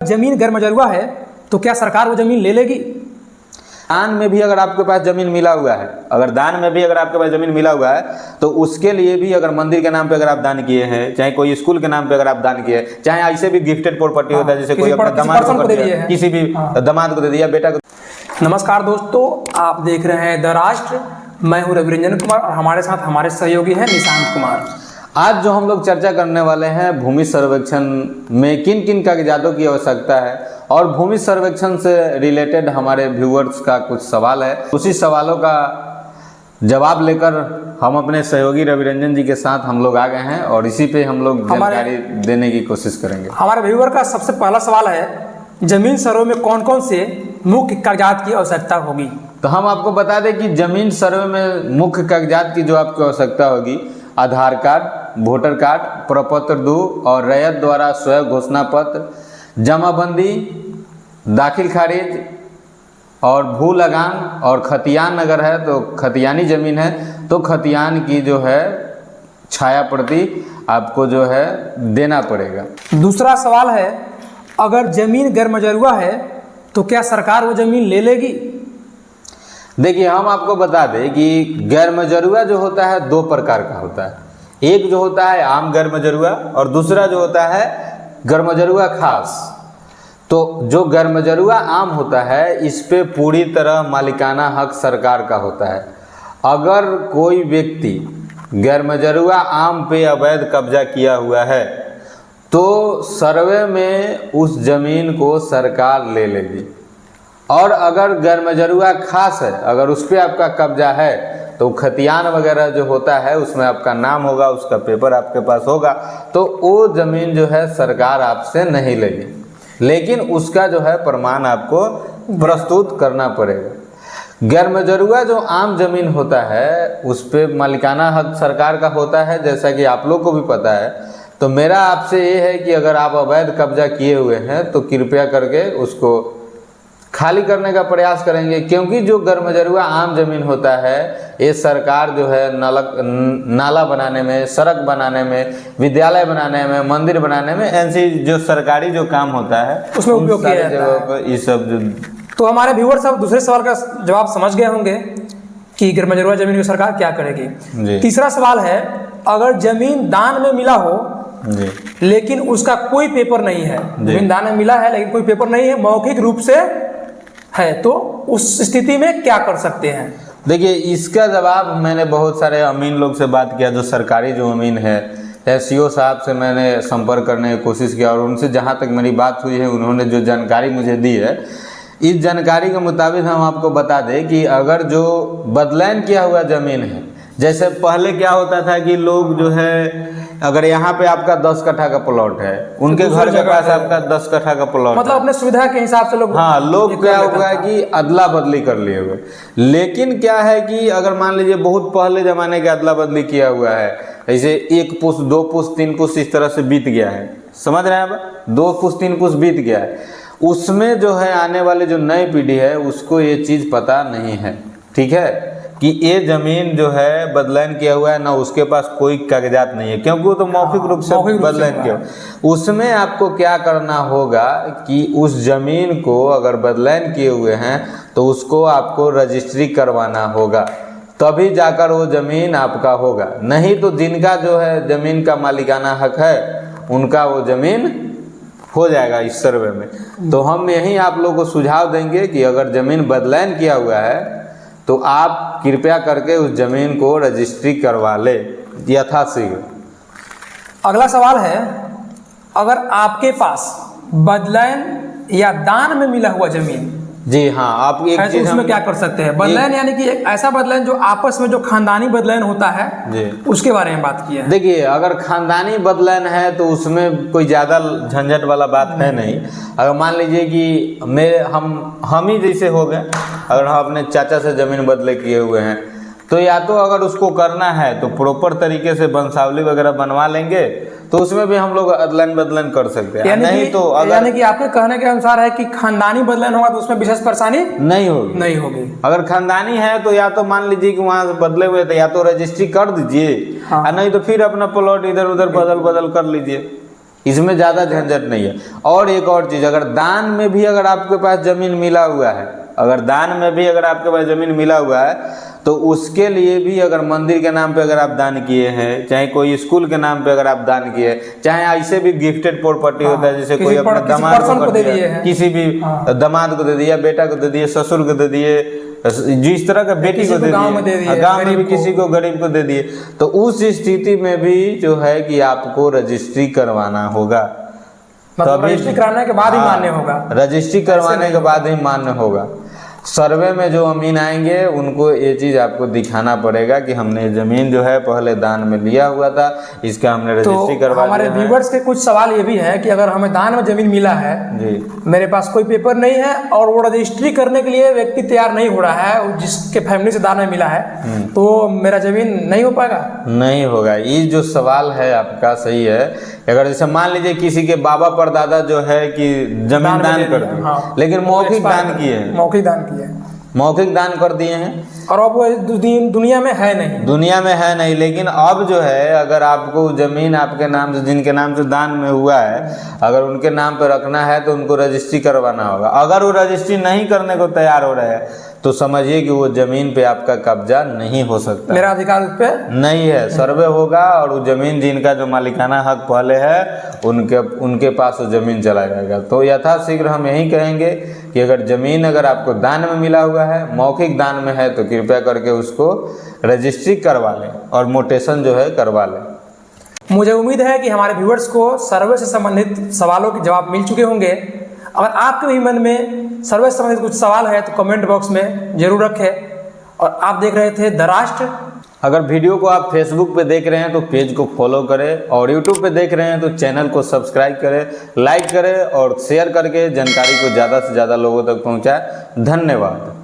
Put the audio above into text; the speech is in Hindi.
जमीन गैर मजरूआ है तो क्या सरकार वो जमीन ले लेगी? दान में भी अगर आपके पास जमीन मिला हुआ है, तो उसके लिए भी अगर मंदिर के नाम पे अगर आप दान किए हैं, चाहे कोई स्कूल के नाम पे अगर आप दान किए, चाहे ऐसे भी गिफ्टेड प्रॉपर्टी होता है, जैसे कोई अपने दामाद को दे दिया, किसी भी दामाद को दे दिया, बेटा को। नमस्कार दोस्तों, आप देख रहे हैं द राष्ट्र। मैं हूं रविरंजन कुमार और हमारे साथ हमारे सहयोगी हैं निशांत कुमार। आज जो हम लोग चर्चा करने वाले हैं, भूमि सर्वेक्षण में किन किन कागजातों की आवश्यकता है और भूमि सर्वेक्षण से रिलेटेड हमारे व्यूअर्स का कुछ सवाल है। उसी सवालों का जवाब लेकर हम अपने सहयोगी रविरंजन जी के साथ हम लोग आ गए हैं और इसी पे हम लोग जानकारी देने की कोशिश करेंगे। हमारे व्यूअर का सबसे पहला सवाल है, जमीन सर्वे में कौन कौन से मुख्य कागजात की आवश्यकता होगी? तो हम आपको बता दें कि जमीन सर्वे में मुख्य कागजात की जो आपको आवश्यकता होगी, आधार कार्ड, वोटर कार्ड, प्रपत्र 2 और रैयत द्वारा स्वयं घोषणा पत्र, जमाबंदी, दाखिल खारिज और भू लगान, और खतियान अगर है तो खतियानी जमीन है तो खतियान की जो है छाया प्रति आपको जो है देना पड़ेगा। दूसरा सवाल है, अगर जमीन गैर मजरूआ है तो क्या सरकार वो जमीन ले लेगी? देखिए, हम आपको बता दें कि गैर मजरूआ जो होता है 2 प्रकार का होता है। एक जो होता है आम गैर मजरूआ और दूसरा जो होता है गैर मजरूआ खास। तो जो गैर मजरूआ आम होता है, इस पे पूरी तरह मालिकाना हक सरकार का होता है। अगर कोई व्यक्ति गैर मजरूआ आम पे अवैध कब्जा किया हुआ है तो सर्वे में उस जमीन को सरकार ले लेगी। और अगर गैर मजरूआ खास है, अगर उस पर आपका कब्जा है तो खतियान वगैरह जो होता है उसमें आपका नाम होगा, उसका पेपर आपके पास होगा, तो वो ज़मीन जो है सरकार आपसे नहीं लेगी, लेकिन उसका जो है प्रमाण आपको प्रस्तुत करना पड़ेगा। गैर मजरूआ जो आम ज़मीन होता है उस पर मालिकाना हक सरकार का होता है, जैसा कि आप लोग को भी पता है। तो मेरा आपसे ये है कि अगर आप अवैध कब्जा किए हुए हैं तो कृपया करके उसको खाली करने का प्रयास करेंगे, क्योंकि जो गैर मजरूआ आम जमीन होता है ये सरकार जो है नाला बनाने में, सड़क बनाने में, विद्यालय बनाने में, मंदिर बनाने में, ऐसी जो सरकारी जो काम होता है उसमें उपयोग किया जाता है। ये सब तो हमारे व्यूअर सब दूसरे सवाल का जवाब समझ गए होंगे कि गैर मजरूआ जमीन को सरकार क्या करेगी। तीसरा सवाल है, अगर जमीन दान में मिला हो जी, लेकिन उसका कोई पेपर नहीं है, जमीन दान में मिला है लेकिन कोई पेपर नहीं है, मौखिक रूप से है, तो उस स्थिति में क्या कर सकते हैं? देखिए, इसका जवाब मैंने बहुत सारे अमीन लोग से बात किया, जो सरकारी जो अमीन है, एसईओ साहब से मैंने संपर्क करने की कोशिश किया और उनसे जहाँ तक मेरी बात हुई है उन्होंने जो जानकारी मुझे दी है, इस जानकारी के मुताबिक हम आपको बता दें कि अगर जो बदलान किया हुआ ज़मीन है, जैसे पहले क्या होता था कि लोग जो है, अगर यहाँ पे आपका 10 कट्ठा का प्लॉट है, उनके घर के पास आपका 10 कट्ठा का प्लॉट, मतलब अपने सुविधा के हिसाब से लोग, हाँ, लोग क्या हुआ है कि अदला बदली कर लिए हुए। लेकिन क्या है कि अगर मान लीजिए बहुत पहले ज़माने के अदला बदली किया हुआ है, ऐसे 1 पुश्त 2 पुश्त 3 पुश्त इस तरह से बीत गया है, समझ रहे हैं आप, 2 पुश्त 3 पुश्त बीत गया है, उसमें जो है आने वाले जो नई पीढ़ी है उसको ये चीज़ पता नहीं है, ठीक है, कि ये ज़मीन जो है बदलान किया हुआ है, ना उसके पास कोई कागजात नहीं है, क्योंकि वो तो मौखिक रूप से बदलान किया। उसमें आपको क्या करना होगा कि उस ज़मीन को अगर बदलान किए हुए हैं तो उसको आपको रजिस्ट्री करवाना होगा, तभी जाकर वो ज़मीन आपका होगा। नहीं तो जिनका जो है ज़मीन का मालिकाना हक है उनका वो ज़मीन हो जाएगा इस सर्वे में। तो हम यही आप लोगों को सुझाव देंगे कि अगर ज़मीन बदलान किया हुआ है तो आप कृपया करके उस जमीन को रजिस्ट्री करवा ले यथाशीघ्र। अगला सवाल है, अगर आपके पास बदलान या दान में मिला हुआ जमीन, जी हाँ, आप एक चीज उसमें क्या कर सकते हैं? बदलान यानी कि एक ऐसा बदलान जो आपस में जो खानदानी बदलान होता है जी, उसके बारे में बात की है। देखिए, अगर खानदानी बदलान है तो उसमें कोई ज़्यादा झंझट वाला बात है नहीं। अगर मान लीजिए कि हम ही जैसे हो गए, अगर हम अपने चाचा से ज़मीन बदले किए हुए हैं तो या तो अगर उसको करना है तो प्रॉपर तरीके से वंशावली वगैरह बनवा लेंगे, तो उसमें भी हम लोग अदलन बदलन कर सकते हैं। नहीं तो यानी कि आपके कहने के अनुसार है कि खानदानी बदलन होगा तो उसमें विशेष परेशानी नहीं होगी। अगर खानदानी है तो या तो मान लीजिए कि वहाँ से बदले हुए थे, या तो रजिस्ट्री कर दीजिए, हाँ, नहीं तो फिर अपना प्लॉट इधर उधर बदल कर लीजिए। इसमें ज़्यादा झंझट नहीं है। और एक और चीज़, अगर दान में भी अगर आपके पास ज़मीन मिला हुआ है, अगर दान में भी अगर आपके पास ज़मीन मिला हुआ है तो उसके लिए भी अगर मंदिर के नाम पे अगर आप दान किए हैं, चाहे कोई स्कूल के नाम पे अगर आप दान किए, चाहे ऐसे भी गिफ्टेड प्रॉपर्टी होता है, जैसे कोई अपने दामाद को दे दिए, किसी भी दामाद को दे दिया, बेटा को दे दिए, ससुर को दे दिए, जिस तरह का बेटी को दे दिए, गाँव में भी किसी को गरीब को दे दिए, तो उस स्थिति में भी जो है कि आपको रजिस्ट्री करवाना होगा। मतलब रजिस्ट्री कराने के बाद ही मान्य होगा। रजिस्ट्री करवाने के बाद ही मान्य होगा। सर्वे में जो अमीन आएंगे उनको ये चीज़ आपको दिखाना पड़ेगा कि हमने ज़मीन जो है पहले दान में लिया हुआ था, इसका हमने रजिस्ट्री करवा हमारे व्यूवर्स के कुछ सवाल ये भी है कि अगर हमें दान में ज़मीन मिला है जी, मेरे पास कोई पेपर नहीं है और वो रजिस्ट्री करने के लिए व्यक्ति तैयार नहीं हो रहा है, जिसके फैमिली से दान में मिला है, तो मेरा ज़मीन नहीं हो पाएगा? नहीं होगा। ये जो सवाल है आपका सही है। अगर जैसे मान लीजिए किसी के बाबा परदादा जो है कि जमीन दान कर दिए, हाँ, लेकिन मौखिक दान किए हैं, मौखिक दान किए हैं, मौखिक दान कर दिए हैं और अब वो दुनिया में है नहीं, दुनिया में है नहीं। लेकिन अब जो है अगर आपको ज़मीन आपके नाम से, जिनके नाम से दान में हुआ है, अगर उनके नाम पर रखना है तो उनको रजिस्ट्री करवाना होगा। अगर वो रजिस्ट्री नहीं करने को तैयार हो रहे हैं तो समझिए कि वो ज़मीन पे आपका कब्जा नहीं हो सकता, मेरा अधिकार उस पर नहीं है। सर्वे होगा और वो ज़मीन जिनका जो मालिकाना हक पहले है उनके पास वो ज़मीन चला जाएगा। तो यथाशीघ्र हम यही कहेंगे कि अगर ज़मीन अगर आपको दान में मिला हुआ है, मौखिक दान में है, तो कृपया करके उसको रजिस्ट्री करवा लें और मोटेशन जो है करवा लें। मुझे उम्मीद है कि हमारे व्यूअर्स को सर्वे से संबंधित सवालों के जवाब मिल चुके होंगे। अगर आपके भी मन में सर्वे से संबंधित कुछ सवाल है तो कमेंट बॉक्स में जरूर रखें। और आप देख रहे थे द राष्ट्र। अगर वीडियो को आप फेसबुक पे देख रहे हैं तो पेज को फॉलो करें, और यूट्यूब पे देख रहे हैं तो चैनल को सब्सक्राइब करें, लाइक करें और शेयर करके जानकारी को ज़्यादा से ज़्यादा लोगों तक पहुँचाएं। धन्यवाद।